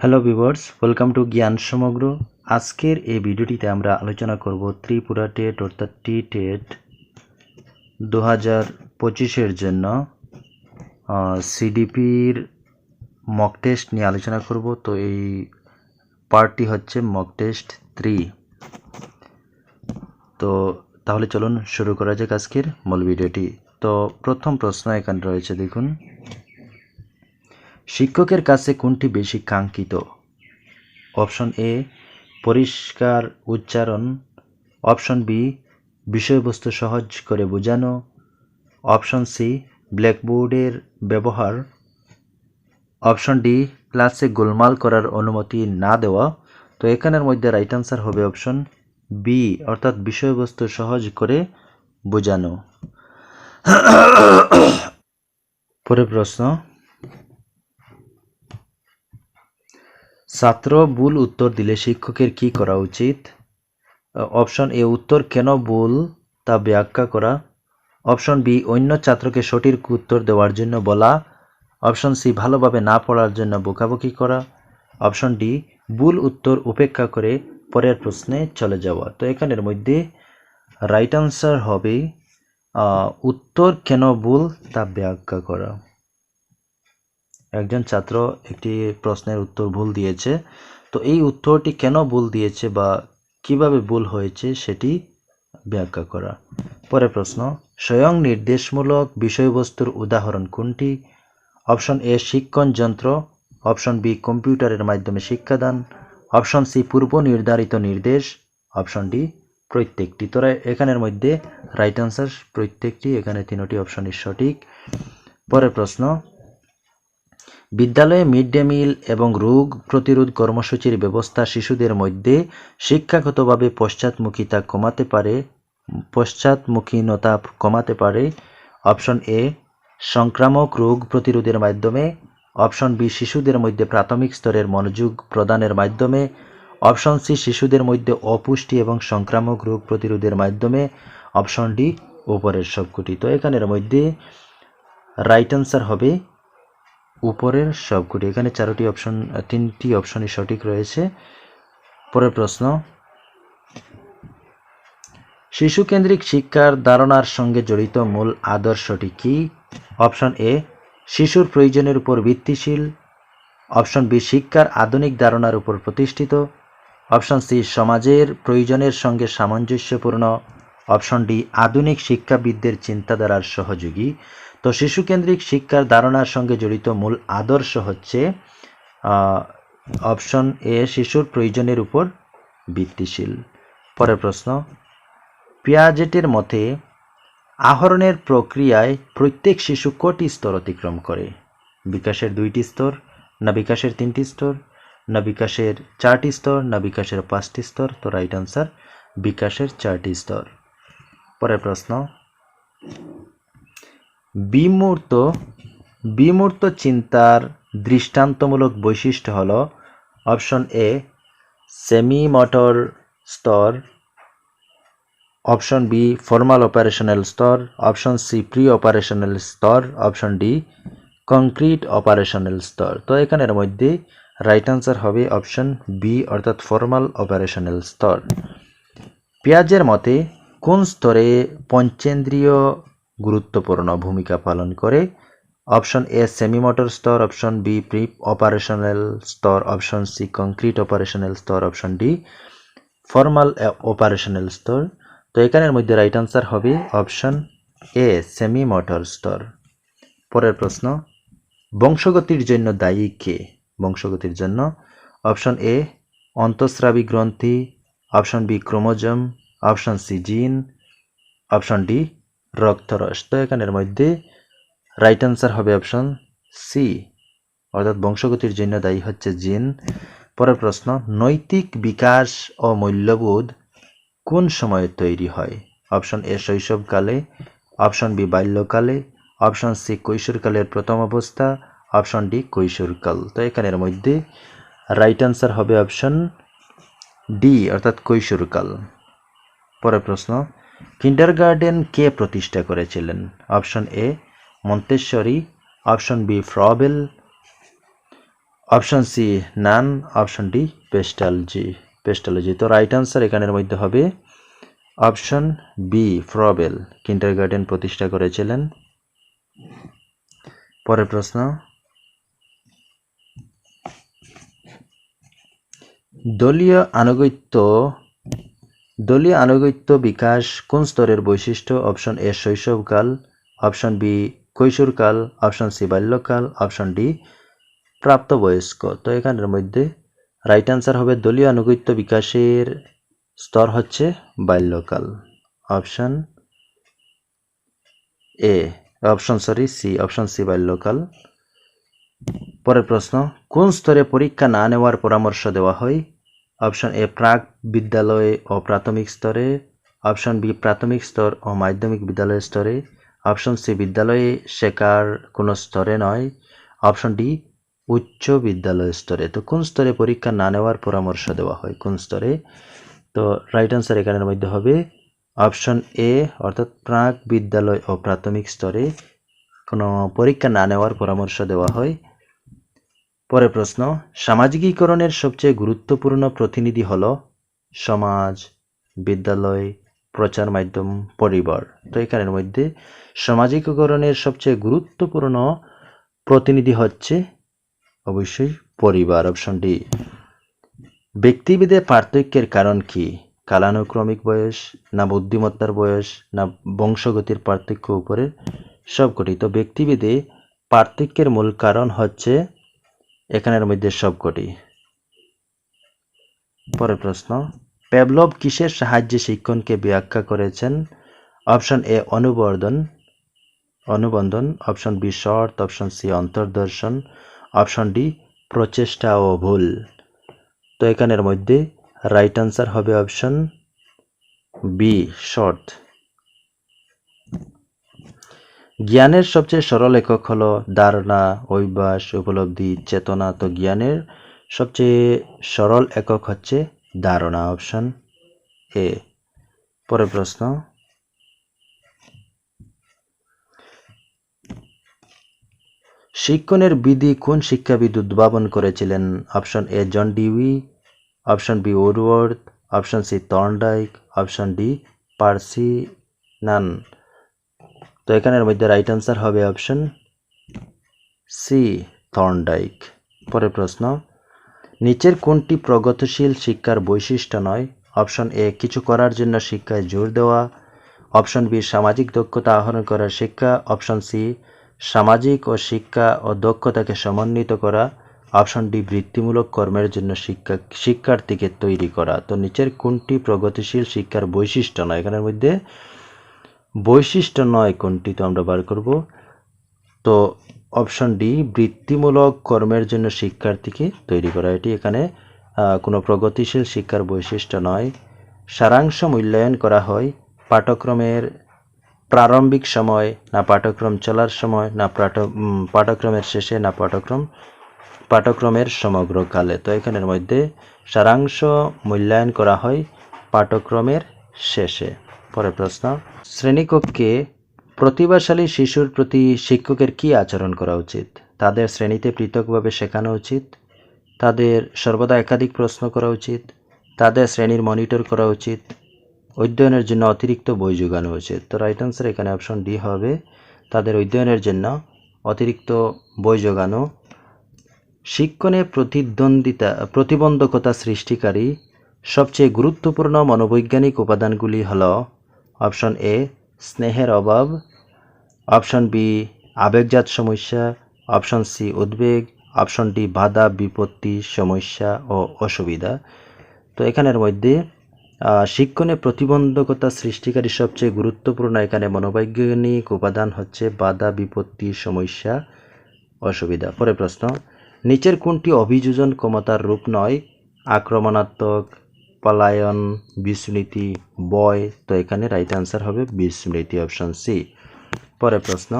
Hello viewers, welcome to জ্ঞান সমগ্র। আজকের এই ভিডিওটিতে আমরা আলোচনা করব ত্রিপুরা টেট অর্থাৎ টেট 2025-এর জন্য সিডিপির মক টেস্ট নিয়ে আলোচনা করব। তো এই পার্টটি হচ্ছে মক টেস্ট 3। তো তাহলে চলুন শুরু করা যাক আজকের মূল ভিডিওটি। তো প্রথম প্রশ্ন এখানে রয়েছে, দেখুন, শিক্ষকের কাছে কোনটি বেশি কাঙ্ক্ষিত? অপশন এ পরিষ্কার উচ্চারণ, অপশন বি বিষয়বস্তু সহজ করে বোঝানো, অপশন সি ব্ল্যাকবোর্ডের ব্যবহার, অপশন ডি ক্লাসে গোলমাল করার অনুমতি না দেওয়া। তো এখানের মধ্যে রাইট আনসার হবে অপশন বি, অর্থাৎ বিষয়বস্তু সহজ করে বোঝানো। পরের প্রশ্ন, ছাত্র ভুল উত্তর দিলে শিক্ষকের কি করা উচিত? অপশন এ উত্তর কেন ভুল তা ব্যাখ্যা করা, অপশন বি অন্য ছাত্রকে সঠিক উত্তর দেওয়ার জন্য বলা, অপশন সি ভালোভাবে না পড়ার জন্য বকাবকি করা, অপশন ডি ভুল উত্তর উপেক্ষা করে পরের প্রশ্নে চলে যাওয়া। তো এখানের মধ্যে রাইট আনসার হবে উত্তর কেন ভুল তা ব্যাখ্যা করা। একজন ছাত্র একটি প্রশ্নের উত্তর ভুল দিয়েছে, তো এই উত্তরটি কেন ভুল দিয়েছে বা কিভাবে ভুল হয়েছে সেটি ব্যাখ্যা করা। পরের প্রশ্ন, স্বয়ং নির্দেশমূলক বিষয়বস্তুর উদাহরণ কোনটি? অপশন এ শিক্ষণ যন্ত্র, অপশন বি কম্পিউটারের মাধ্যমে শিক্ষাদান, অপশন সি পূর্ব নির্ধারিত নির্দেশ, অপশন ডি প্রত্যেকটি। তোরা এখানের মধ্যে রাইট আনসার প্রত্যেকটি, এখানে তিনটি অপশনই সঠিক। পরের প্রশ্ন, বিদ্যালয়ে মিড ডে মিল এবং রোগ প্রতিরোধ কর্মসূচির ব্যবস্থা শিশুদের মধ্যে শিক্ষাগতভাবে পশ্চাৎমুখীনতা কমাতে পারে। অপশন এ সংক্রামক রোগ প্রতিরোধের মাধ্যমে, অপশন বি শিশুদের মধ্যে প্রাথমিক স্তরের মনোযোগ প্রদানের মাধ্যমে, অপশন সি শিশুদের মধ্যে অপুষ্টি এবং সংক্রামক রোগ প্রতিরোধের মাধ্যমে, অপশন ডি উপরের সবকটি। তো এখানের মধ্যে রাইট আনসার হবে উপরের সবকটি। এখানে তিনটি অপশনই সঠিক রয়েছে। পরের প্রশ্ন, শিশুকেন্দ্রিক শিক্ষার ধারণার সঙ্গে জড়িত মূল আদর্শটি কি? অপশন এ শিশুর প্রয়োজনের উপর ভিত্তিশীল, অপশন বি শিক্ষার আধুনিক ধারণার উপর প্রতিষ্ঠিত, অপশন সি সমাজের প্রয়োজনের সঙ্গে সামঞ্জস্যপূর্ণ, অপশন ডি আধুনিক শিক্ষাবিদদের চিন্তাধারার সহযোগী। তো শিশুকেন্দ্রিক শিক্ষার ধারণার সঙ্গে জড়িত মূল আদর্শ হচ্ছে অপশন এ শিশুর প্রয়োজনের উপর ভিত্তিশীল। পরের প্রশ্ন, পিয়াজেটের মতে আহরণের প্রক্রিয়ায় প্রত্যেক শিশু কটি স্তর অতিক্রম করে? বিকাশের 2টি স্তর, না বিকাশের 3টি স্তর, না বিকাশের 4টি স্তর, না বিকাশের 5টি স্তর? তো রাইট আনসার বিকাশের 4টি স্তর। পরের প্রশ্ন, বিমূর্ত চিন্তার দৃষ্টান্তমূলক বৈশিষ্ট্য হল অপশন এ সেমি মোটর স্তর, অপশন বি ফর্মাল অপারেশনাল স্তর, অপশন সি প্রি অপারেশনাল স্তর, অপশন ডি কংক্রিট অপারেশনাল স্তর। তো এখানের মধ্যে রাইট আনসার হবে অপশন বি, অর্থাৎ ফর্মাল অপারেশনাল স্তর। পিয়াজের মতে কোন স্তরে পঞ্চেন্দ্রিয় গুরুত্বপূর্ণ ভূমিকা পালন করে? অপশন এ সেমি মোটর স্তর, অপশন বি প্রি অপারেশনাল স্তর, অপশন সি কংক্রিট অপারেশনাল স্তর, অপশন ডি ফর্মাল অপারেশনাল স্তর। তো এখানের মধ্যে রাইট আনসার হবে অপশন এ সেমি মোটর স্তর। পরের প্রশ্ন, বংশগতির জন্য দায়ী কে? বংশগতির জন্য অপশন এ অন্তঃস্রাবী গ্রন্থি, option B chromosome, option C gene, option D রক্তরস। তো এখানের মধ্যে রাইট আনসার হবে অপশন সি, অর্থাৎ বংশগতির জন্য দায়ী হচ্ছে জিন। পরের প্রশ্ন, নৈতিক বিকাশ ও মূল্যবোধ কোন সময়ে তৈরি হয়? অপশন এ শৈশবকালে, অপশন বি বাল্যকালে, অপশন সি কৈশোরকালের প্রথম অবস্থা, অপশন ডি কৈশোরকাল। তো এখানের মধ্যে রাইট আনসার হবে অপশন ডি, অর্থাৎ কৈশোরকাল। পরের প্রশ্ন, কিন্ডারগার্টেন কে প্রতিষ্ঠা করেছিলেন? Option A Montessori, option B Froebel, option C Nunn, option D Pestalozzi. তো রাইট আনসার এখানের মধ্যে হবে অপশন বি ফ্রবেল কিন্ডারগার্টেন প্রতিষ্ঠা করেছিলেন। পরের প্রশ্ন, দলীয় আনুগত্য বিকাশ কোন স্তরের বৈশিষ্ট্য? অপশন এ শৈশবকাল, অপশন বি কৈশোরকাল, অপশন সি বাল্যকাল, অপশন ডি প্রাপ্তবয়স্ক। তো এখানের মধ্যে রাইট আনসার হবে দলীয় আনুগত্য বিকাশের স্তর হচ্ছে বাল্যকাল। Option C বাল্যকাল। পরের প্রশ্ন, কোন স্তরে পরীক্ষা না নেওয়ার পরামর্শ দেওয়া হয়? অপশন এ প্রাক বিদ্যালয় ও প্রাথমিক স্তরে, অপশন বি প্রাথমিক স্তর ও মাধ্যমিক বিদ্যালয় স্তরে, অপশন সি বিদ্যালয়ে শেখার কোনো স্তরে নয়, অপশন ডি উচ্চ বিদ্যালয় স্তরে। তো কোন স্তরে পরীক্ষা না নেওয়ার পরামর্শ দেওয়া হয়, কোন স্তরে? তো রাইট আনসার এখানের মধ্যে হবে অপশন এ, অর্থাৎ প্রাক বিদ্যালয় ও প্রাথমিক স্তরে কোনো পরীক্ষা না নেওয়ার পরামর্শ দেওয়া হয়। পরের প্রশ্ন, সামাজিকীকরণের সবচেয়ে গুরুত্বপূর্ণ প্রতিনিধি হল সমাজ, বিদ্যালয়, প্রচার মাধ্যম, পরিবার। তো এখানের মধ্যে সামাজিকীকরণের সবচেয়ে গুরুত্বপূর্ণ প্রতিনিধি হচ্ছে অবশ্যই পরিবার, অপশন ডি। ব্যক্তিভেদে পার্থক্যের কারণ কি? কালানুক্রমিক বয়স, না বুদ্ধিমত্তার বয়স, না বংশগতির পার্থক্য, উপরের সবকটি। তো ব্যক্তিভেদে পার্থক্যের মূল কারণ হচ্ছে এখানের মধ্যে সবকটি। পরের প্রশ্ন, প্যাভলভ কিসের সাহায্যে শিক্ষণকে ব্যাখ্যা করেছেন? অপশন এ অনুবন্ধন, অপশন বি শর্ত, অপশন সি অন্তর্দর্শন, অপশন ডি প্রচেষ্টা ও ভুল। তো এখানের মধ্যে রাইট আনসার হবে অপশন বি শর্ত। জ্ঞানের সবচেয়ে সরল একক হলো ধারণা, অভ্যাস, উপলব্ধি, চেতনা। তো জ্ঞানের সবচেয়ে সরল একক হচ্ছে ধারণা, অপশন এ। পরের প্রশ্ন, শিক্ষণের বিধি কোন শিক্ষাবিদ উদ্ভাবন করেছিলেন? Option A John Dewey, option B Woodworth, option C Thorndike, option D Percy Nunn. তো এখানের মধ্যে রাইট আনসার হবে অপশন সি থর্নডাইক। পরের প্রশ্ন, নিচের কোনটি প্রগতিশীল শিক্ষার বৈশিষ্ট্য নয়? অপশন এ কিছু করার জন্য শিক্ষায় জোর দেওয়া, অপশন বি সামাজিক দক্ষতা আহরণ করার শিক্ষা, অপশন সি সামাজিক ও শিক্ষা ও দক্ষতাকে সমন্বিত করা, অপশন ডি বৃত্তিমূলক কর্মের জন্য শিক্ষার্থীকে তৈরি করা। তো নিচের কোনটি প্রগতিশীল শিক্ষার বৈশিষ্ট্য নয়? এখানের মধ্যে বৈশিষ্ট্য নয় কোনটি, তো আমরা বার করব। তো অপশন ডি বৃত্তিমূলক কর্মের জন্য শিক্ষার্থীকে তৈরি করা, এটি এখানে কোনো প্রগতিশীল শিক্ষার বৈশিষ্ট্য নয়। সারাংশ মূল্যায়ন করা হয় পাঠ্যক্রমের প্রারম্ভিক সময়, না পাঠ্যক্রম চলার সময়, না পাঠ্যক্রমের শেষে, না পাঠ্যক্রমের সমগ্র কালে। তো এখানের মধ্যে সারাংশ মূল্যায়ন করা হয় পাঠ্যক্রমের শেষে। পরের প্রশ্ন, শ্রেণীকক্ষে প্রতিভাশালী শিশুর প্রতি শিক্ষকের কী আচরণ করা উচিত? তাদের শ্রেণীতে পৃথকভাবে শেখানো উচিত, তাদের সর্বদা একাধিক প্রশ্ন করা উচিত, তাদের শ্রেণীর মনিটর করা উচিত, অধ্যয়নের জন্য অতিরিক্ত বই যোগানো উচিত। তো রাইট আনসার এখানে অপশন ডি হবে, তাদের অধ্যয়নের জন্য অতিরিক্ত বই যোগানো। শিক্ষণে প্রতিবন্ধকতা সৃষ্টিকারী সবচেয়ে গুরুত্বপূর্ণ মনোবৈজ্ঞানিক উপাদানগুলি হল অপশন এ স্নেহের অভাব, অপশন বি আবেগজাত সমস্যা, অপশন সি উদ্বেগ, অপশন ডি বাধা বিপত্তি সমস্যা ও অসুবিধা। তো এখানের মধ্যে শিক্ষণে প্রতিবন্ধকতা সৃষ্টিকারী সবচেয়ে গুরুত্বপূর্ণ এখানে মনোবৈজ্ঞানিক উপাদান হচ্ছে বাধা বিপত্তি সমস্যা অসুবিধা। পরের প্রশ্ন, নিচের কোনটি অভিযোজন ক্ষমতার রূপ নয়? আক্রমণাত্মক, পলায়ন, বিস্মৃতি, ভয়। তো এখানে রাইট আনসার হবে বিস্মৃতি, অপশন সি। পরের প্রশ্ন,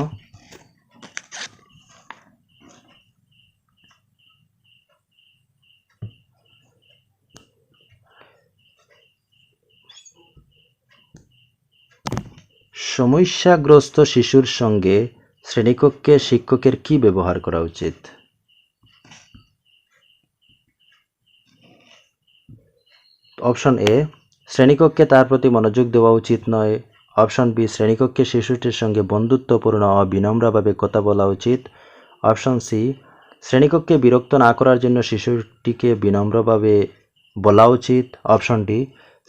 সমস্যাগ্রস্ত শিশুর সঙ্গে শ্রেণীকক্ষে শিক্ষকের কি ব্যবহার করা উচিত? অপশন এ, শ্রেণীকক্ষে তার প্রতি মনোযোগ দেওয়া উচিত নয়। অপশন বি, শ্রেণীকক্ষে শিশুটির সঙ্গে বন্ধুত্বপূর্ণ ও বিনম্রভাবে কথা বলা উচিত। অপশন সি, শ্রেণীকক্ষে বিরক্ত না করার জন্য শিশুটিকে বিনম্রভাবে বলা উচিত। অপশন ডি,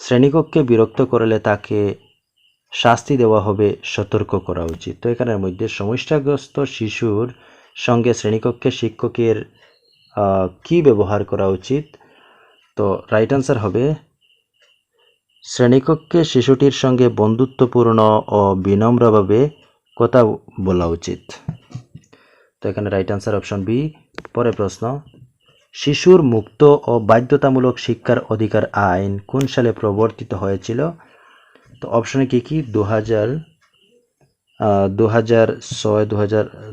শ্রেণীকক্ষে বিরক্ত করলে তাকে শাস্তি দেওয়া হবে, সতর্ক করা উচিত। তো এখানের মধ্যে সমস্যাগ্রস্ত শিশুর সঙ্গে শ্রেণীকক্ষে শিক্ষকের কি ব্যবহার করা উচিত? তো রাইট আনসার হবে শ্রেণীকক্ষে শিশুটির সঙ্গে বন্ধুত্বপূর্ণ ও বিনম্রভাবে কথা বলা উচিত। তো এখানে রাইট আনসার অপশন বি। পরের প্রশ্ন, শিশুর মুক্ত ও বাধ্যতামূলক শিক্ষার অধিকার আইন কোন সালে প্রবর্তিত হয়েছিল? তো অপশনে কি কি? 2006,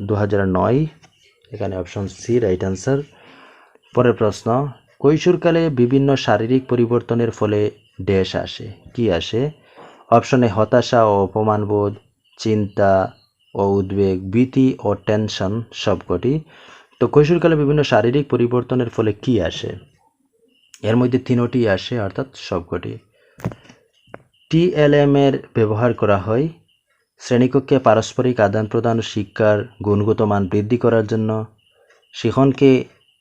2009। এখানে অপশন সি রাইট আনসার। পরের প্রশ্ন, কৈশোরকালে বিভিন্ন শারীরিক পরিবর্তনের ফলে ড্যাশ আসে, কি আসে? অপশনে হতাশা ও অপমানবোধ, চিন্তা ও উদ্বেগ, ভীতি ও টেনশন, সবকটি। তো কৈশোরকালে বিভিন্ন শারীরিক পরিবর্তনের ফলে কি আসে? এর মধ্যে তিনটি আসে, অর্থাৎ সবকটি। টিএলএম এর ব্যবহার করা হয় শ্রেণীকক্ষে পারস্পরিক আদান প্রদান ও শিক্ষার গুণগত মান বৃদ্ধি করার জন্য, শিক্ষণকে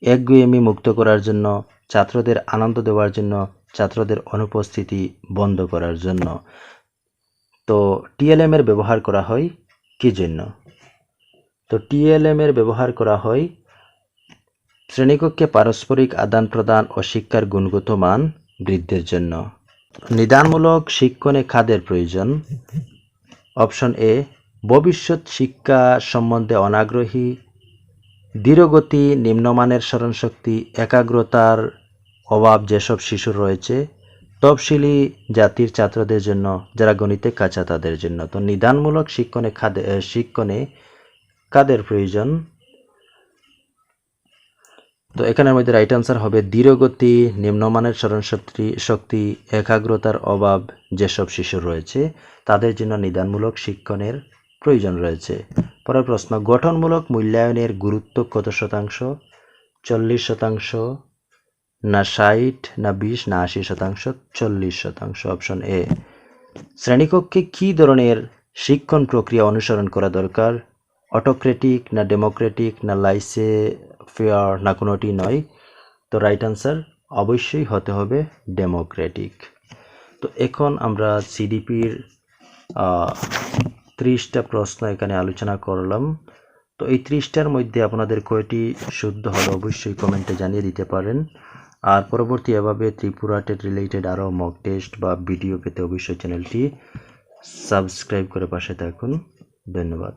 একগুঁয়েমি মুক্ত করার জন্য, ছাত্রদের আনন্দ দেওয়ার জন্য, ছাত্রদের অনুপস্থিতি বন্ধ করার জন্য। তো টিএলএম এর ব্যবহার করা হয় কি জন্য? তো টিএলএম এর ব্যবহার করা হয় শ্রেণীকক্ষে পারস্পরিক আদান প্রদান ও শিক্ষার গুণগত মান বৃদ্ধির জন্য। নিদানমূলক শিক্ষণে কাদের প্রয়োজন? অপশন এ, ভবিষ্যৎ শিক্ষা সম্বন্ধে অনাগ্রহী, ধীরগতি, নিম্নমানের স্মরণশক্তি, একাগ্রতার অভাব যেসব শিশুর রয়েছে, তফসিলি জাতির ছাত্রদের জন্য, যারা গণিতে কাঁচা তাদের জন্য। তো নিদানমূলক শিক্ষণে কাদের প্রয়োজন? তো এখানের মধ্যে রাইট আনসার হবে ধীরগতি, নিম্নমানের স্মরণশক্তি, একাগ্রতার অভাব যেসব শিশুর রয়েছে তাদের জন্য নিদানমূলক শিক্ষণের প্রয়োজন রয়েছে। পরের প্রশ্ন, গঠনমূলক মূল্যায়নের গুরুত্ব কত শতাংশ? 40%, না 60, না 20, না 80%? 40%। Option A. শ্রেণীকক্ষে কি ধরনের শিক্ষণ প্রক্রিয়া অনুসরণ করা দরকার? অটোক্রেটিক, না ডেমোক্রেটিক, না লাইসে ফেয়ার, না কোনোটি নয়? তো রাইট আনসার অবশ্যই হতে হবে ডেমোক্রেটিক। তো এখন আমরা সিডিপির 30টা প্রশ্ন এখানে আলোচনা করলাম। তো এই 30টার মধ্যে আপনাদের কয়টি শুদ্ধ হলো অবশ্যই কমেন্টে জানিয়ে দিতে পারেন। আর পরবর্তী এভাবে ত্রিপুরা টেট রিলেটেড আরও মক টেস্ট বা ভিডিও পেতে অবশ্যই চ্যানেলটি সাবস্ক্রাইব করে পাশে থাকুন। ধন্যবাদ।